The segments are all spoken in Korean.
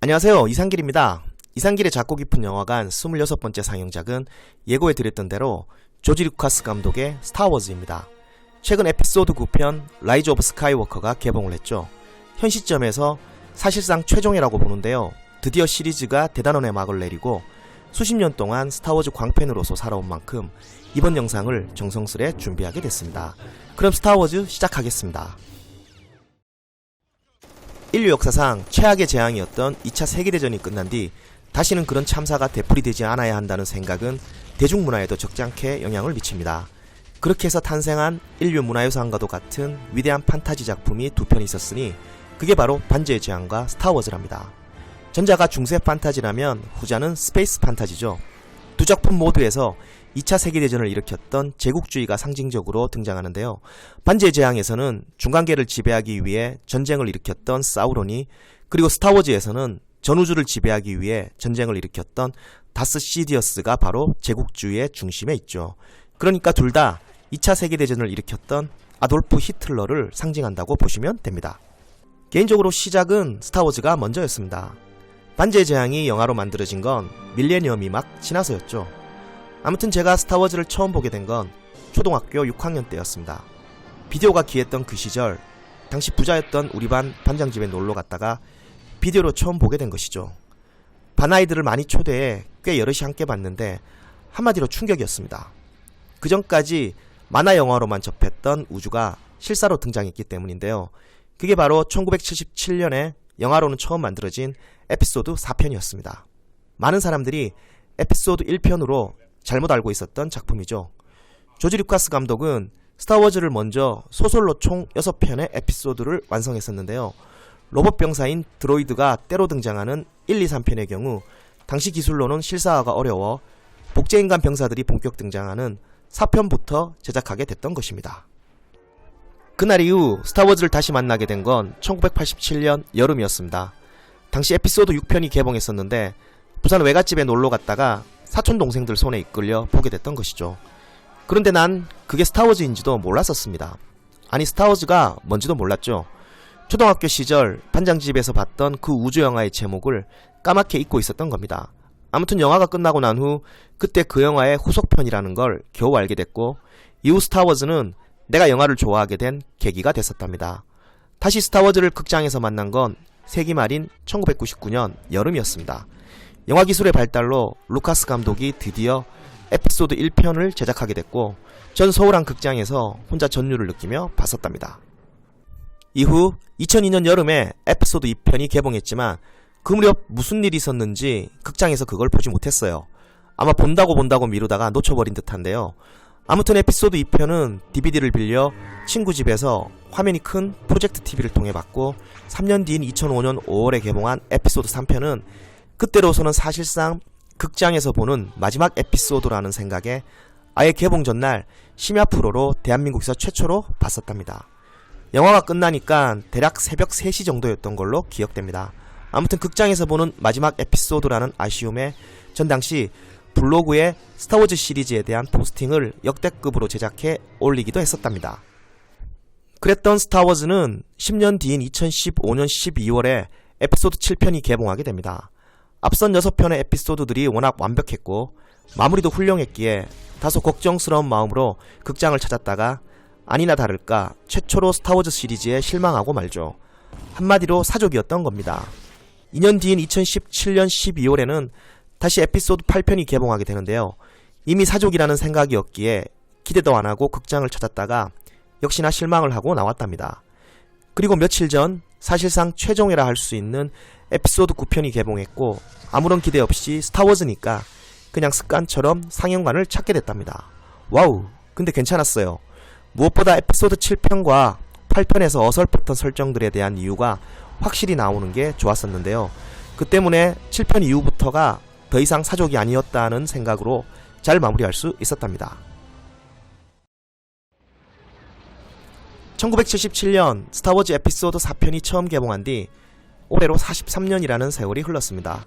안녕하세요, 이상길입니다. 이상길의 작고 깊은 영화관 26번째 상영작은 예고해드렸던 대로 조지 루카스 감독의 스타워즈입니다. 최근 에피소드 9편 라이즈 오브 스카이워커가 개봉을 했죠. 현 시점에서 사실상 최종회라고 보는데요. 드디어 시리즈가 대단원의 막을 내리고 수십 년 동안 스타워즈 광팬으로서 살아온 만큼 이번 영상을 정성스레 준비하게 됐습니다. 그럼 스타워즈 시작하겠습니다. 인류 역사상 최악의 재앙이었던 2차 세계대전이 끝난 뒤 다시는 그런 참사가 되풀이되지 않아야 한다는 생각은 대중문화에도 적잖게 영향을 미칩니다. 그렇게 해서 탄생한 인류 문화유산과도 같은 위대한 판타지 작품이 두 편 있었으니 그게 바로 반지의 제왕과 스타워즈랍니다. 전자가 중세 판타지라면 후자는 스페이스 판타지죠. 두 작품 모두에서 2차 세계대전을 일으켰던 제국주의가 상징적으로 등장하는데요. 반지의 제왕에서는 중간계를 지배하기 위해 전쟁을 일으켰던 사우론이, 그리고 스타워즈에서는 전우주를 지배하기 위해 전쟁을 일으켰던 다스 시디어스가 바로 제국주의의 중심에 있죠. 그러니까 둘 다 2차 세계대전을 일으켰던 아돌프 히틀러를 상징한다고 보시면 됩니다. 개인적으로 시작은 스타워즈가 먼저였습니다. 반지의 제왕이 영화로 만들어진 건 밀레니엄이 막 지나서였죠. 아무튼 제가 스타워즈를 처음 보게 된 건 초등학교 6학년 때였습니다. 비디오가 귀했던 그 시절, 당시 부자였던 우리 반 반장집에 놀러 갔다가 비디오로 처음 보게 된 것이죠. 반 아이들을 많이 초대해 꽤 여럿이 함께 봤는데 한마디로 충격이었습니다. 그 전까지 만화 영화로만 접했던 우주가 실사로 등장했기 때문인데요. 그게 바로 1977년에 영화로는 처음 만들어진 에피소드 4편이었습니다. 많은 사람들이 에피소드 1편으로 잘못 알고 있었던 작품이죠. 조지 루카스 감독은 스타워즈를 먼저 소설로 총 6편의 에피소드를 완성했었는데요. 로봇 병사인 드로이드가 때로 등장하는 1, 2, 3편의 경우 당시 기술로는 실사화가 어려워 복제인간 병사들이 본격 등장하는 4편부터 제작하게 됐던 것입니다. 그날 이후 스타워즈를 다시 만나게 된 건 1987년 여름이었습니다. 당시 에피소드 6편이 개봉했었는데 부산 외갓집에 놀러 갔다가 사촌 동생들 손에 이끌려 보게 됐던 것이죠. 그런데 난 그게 스타워즈인지도 몰랐었습니다. 아니, 스타워즈가 뭔지도 몰랐죠. 초등학교 시절 반장집에서 봤던 그 우주영화의 제목을 까맣게 잊고 있었던 겁니다. 아무튼 영화가 끝나고 난 후 그때 그 영화의 후속편이라는 걸 겨우 알게 됐고, 이후 스타워즈는 내가 영화를 좋아하게 된 계기가 됐었답니다. 다시 스타워즈를 극장에서 만난 건 세기 말인 1999년 여름이었습니다. 영화 기술의 발달로 루카스 감독이 드디어 에피소드 1편을 제작하게 됐고, 전 서울 한 극장에서 혼자 전율을 느끼며 봤었답니다. 이후 2002년 여름에 에피소드 2편이 개봉했지만 그 무렵 무슨 일이 있었는지 극장에서 그걸 보지 못했어요. 아마 본다고 미루다가 놓쳐버린 듯한데요. 아무튼 에피소드 2편은 DVD를 빌려 친구 집에서 화면이 큰 프로젝트 TV를 통해 봤고, 3년 뒤인 2005년 5월에 개봉한 에피소드 3편은 그때로서는 사실상 극장에서 보는 마지막 에피소드라는 생각에 아예 개봉 전날 심야 프로로 대한민국에서 최초로 봤었답니다. 영화가 끝나니까 대략 새벽 3시 정도였던 걸로 기억됩니다. 아무튼 극장에서 보는 마지막 에피소드라는 아쉬움에 전 당시 블로그에 스타워즈 시리즈에 대한 포스팅을 역대급으로 제작해 올리기도 했었답니다. 그랬던 스타워즈는 10년 뒤인 2015년 12월에 에피소드 7편이 개봉하게 됩니다. 앞선 6편의 에피소드들이 워낙 완벽했고 마무리도 훌륭했기에 다소 걱정스러운 마음으로 극장을 찾았다가 아니나 다를까 최초로 스타워즈 시리즈에 실망하고 말죠. 한마디로 사족이었던 겁니다. 2년 뒤인 2017년 12월에는 다시 에피소드 8편이 개봉하게 되는데요. 이미 사족이라는 생각이었기에 기대도 안하고 극장을 찾았다가 역시나 실망을 하고 나왔답니다. 그리고 며칠 전 사실상 최종회라 할 수 있는 에피소드 9편이 개봉했고 아무런 기대 없이 스타워즈니까 그냥 습관처럼 상영관을 찾게 됐답니다. 와우, 근데 괜찮았어요. 무엇보다 에피소드 7편과 8편에서 어설펐던 설정들에 대한 이유가 확실히 나오는 게 좋았었는데요. 그 때문에 7편 이후부터가 더 이상 사족이 아니었다는 생각으로 잘 마무리할 수 있었답니다. 1977년 스타워즈 에피소드 4편이 처음 개봉한 뒤 올해로 43년이라는 세월이 흘렀습니다.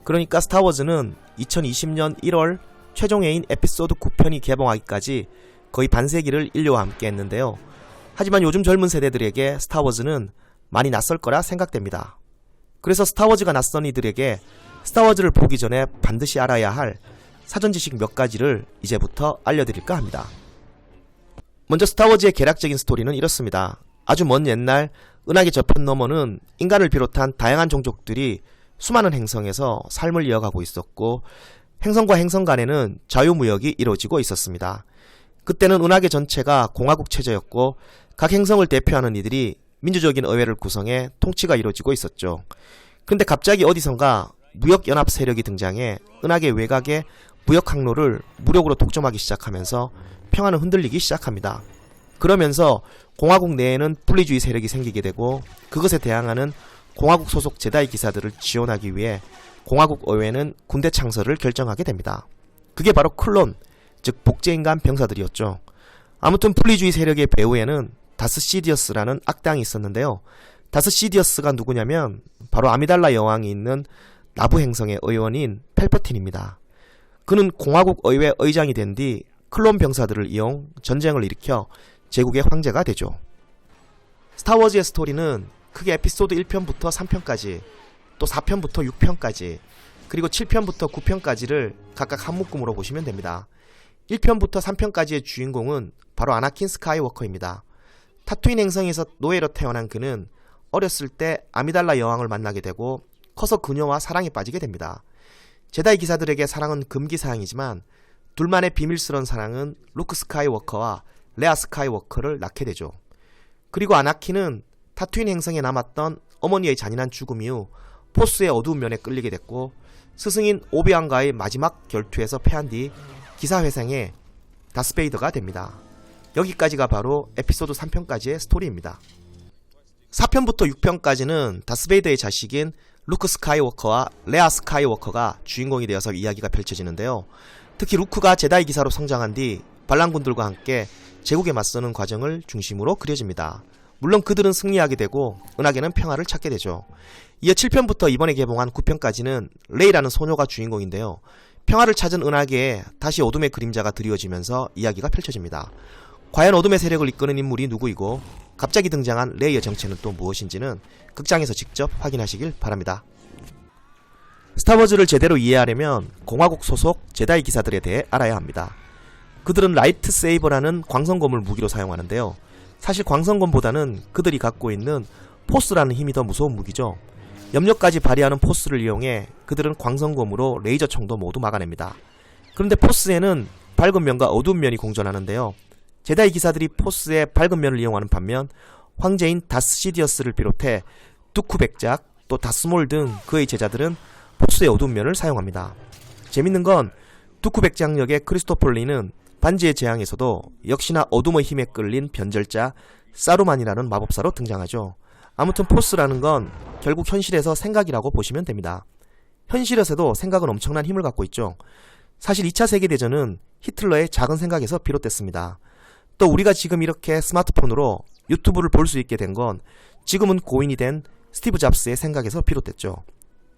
그러니까 스타워즈는 2020년 1월 최종회인 에피소드 9편이 개봉하기까지 거의 반세기를 인류와 함께 했는데요. 하지만 요즘 젊은 세대들에게 스타워즈는 많이 낯설 거라 생각됩니다. 그래서 스타워즈가 낯선 이들에게 스타워즈를 보기 전에 반드시 알아야 할 사전 지식 몇 가지를 이제부터 알려드릴까 합니다. 먼저 스타워즈의 개략적인 스토리는 이렇습니다. 아주 먼 옛날 은하계 저편 너머는 인간을 비롯한 다양한 종족들이 수많은 행성에서 삶을 이어가고 있었고, 행성과 행성 간에는 자유무역이 이루어지고 있었습니다. 그때는 은하계 전체가 공화국 체제였고, 각 행성을 대표하는 이들이 민주적인 의회를 구성해 통치가 이루어지고 있었죠. 그런데 갑자기 어디선가 무역연합 세력이 등장해 은하계 외곽의 무역 항로를 무력으로 독점하기 시작하면서 평화는 흔들리기 시작합니다. 그러면서 공화국 내에는 분리주의 세력이 생기게 되고, 그것에 대항하는 공화국 소속 제다이 기사들을 지원하기 위해 공화국 의회는 군대 창설을 결정하게 됩니다. 그게 바로 클론, 즉 복제인간 병사들이었죠. 아무튼 분리주의 세력의 배후에는 다스 시디어스라는 악당이 있었는데요. 다스 시디어스가 누구냐면 바로 아미달라 여왕이 있는 나부 행성의 의원인 팔퍼틴입니다. 그는 공화국 의회 의장이 된 뒤 클론 병사들을 이용 전쟁을 일으켜 제국의 황제가 되죠. 스타워즈의 스토리는 크게 에피소드 1편부터 3편까지, 또 4편부터 6편까지, 그리고 7편부터 9편까지를 각각 한 묶음으로 보시면 됩니다. 1편부터 3편까지의 주인공은 바로 아나킨 스카이워커입니다. 타투인 행성에서 노예로 태어난 그는 어렸을 때 아미달라 여왕을 만나게 되고 커서 그녀와 사랑에 빠지게 됩니다. 제다이 기사들에게 사랑은 금기사항이지만 둘만의 비밀스러운 사랑은 루크 스카이워커와 레아 스카이워커를 낳게 되죠. 그리고 아나킨은 타투인 행성에 남았던 어머니의 잔인한 죽음 이후 포스의 어두운 면에 끌리게 됐고, 스승인 오비왕과의 마지막 결투에서 패한 뒤 기사회생에 다스베이더가 됩니다. 여기까지가 바로 에피소드 3편까지의 스토리입니다. 4편부터 6편까지는 다스베이더의 자식인 루크 스카이워커와 레아 스카이워커가 주인공이 되어서 이야기가 펼쳐지는데요. 특히 루크가 제다이 기사로 성장한 뒤 반란군들과 함께 제국에 맞서는 과정을 중심으로 그려집니다. 물론 그들은 승리하게 되고 은하계는 평화를 찾게 되죠. 이어 7편부터 이번에 개봉한 9편까지는 레이라는 소녀가 주인공인데요. 평화를 찾은 은하계에 다시 어둠의 그림자가 드리워지면서 이야기가 펼쳐집니다. 과연 어둠의 세력을 이끄는 인물이 누구이고 갑자기 등장한 레이의 정체는 또 무엇인지는 극장에서 직접 확인하시길 바랍니다. 스타워즈를 제대로 이해하려면 공화국 소속 제다이 기사들에 대해 알아야 합니다. 그들은 라이트 세이버라는 광선검을 무기로 사용하는데요. 사실 광선검보다는 그들이 갖고 있는 포스라는 힘이 더 무서운 무기죠. 염력까지 발휘하는 포스를 이용해 그들은 광선검으로 레이저 총도 모두 막아냅니다. 그런데 포스에는 밝은 면과 어두운 면이 공존하는데요. 제다이 기사들이 포스의 밝은 면을 이용하는 반면 황제인 다스 시디어스를 비롯해 뚜쿠 백작, 또 다스몰 등 그의 제자들은 포스의 어두운 면을 사용합니다. 재밌는 건 뚜쿠 백작 역의 크리스토퍼 리는 반지의 제왕에서도 역시나 어둠의 힘에 끌린 변절자 사루만이라는 마법사로 등장하죠. 아무튼 포스라는 건 결국 현실에서 생각이라고 보시면 됩니다. 현실에서도 생각은 엄청난 힘을 갖고 있죠. 사실 2차 세계대전은 히틀러의 작은 생각에서 비롯됐습니다. 또 우리가 지금 이렇게 스마트폰으로 유튜브를 볼 수 있게 된 건 지금은 고인이 된 스티브 잡스의 생각에서 비롯됐죠.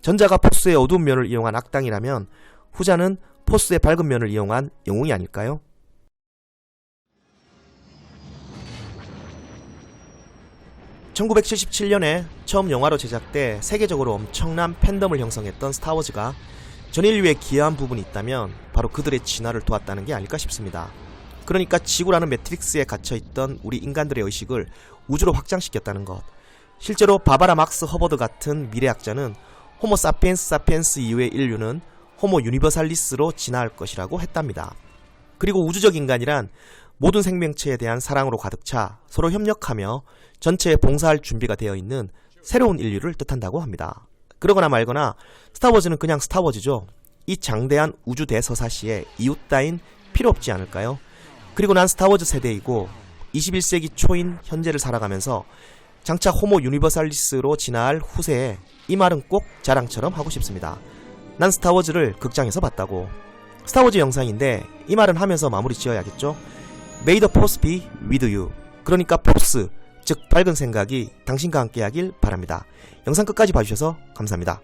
전자가 포스의 어두운 면을 이용한 악당이라면 후자는 포스의 밝은 면을 이용한 영웅이 아닐까요? (1977년에) 처음 영화로 제작돼 세계적으로 엄청난 팬덤을 형성했던 스타워즈가 전 인류에 기여한 부분이 있다면 바로 그들의 진화를 도왔다는 게 아닐까 싶습니다. 그러니까 지구라는 매트릭스에 갇혀있던 우리 인간들의 의식을 우주로 확장시켰다는 것. 실제로 바바라 막스 허버드 같은 미래학자는 호모 사피엔스 사피엔스 이후의 인류는 호모 유니버살리스로 진화할 것이라고 했답니다. 그리고 우주적 인간이란 모든 생명체에 대한 사랑으로 가득 차 서로 협력하며 전체에 봉사할 준비가 되어 있는 새로운 인류를 뜻한다고 합니다. 그러거나 말거나 스타워즈는 그냥 스타워즈죠. 이 장대한 우주 대서사시에 이웃 따윈 필요 없지 않을까요? 그리고 난 스타워즈 세대이고 21세기 초인 현재를 살아가면서 장차 호모 유니버살리스로 진화할 후세에 이 말은 꼭 자랑처럼 하고 싶습니다. 난 스타워즈를 극장에서 봤다고. 스타워즈 영상인데 이 말은 하면서 마무리 지어야겠죠? May the force be with you. 그러니까 포스, 즉 밝은 생각이 당신과 함께 하길 바랍니다. 영상 끝까지 봐주셔서 감사합니다.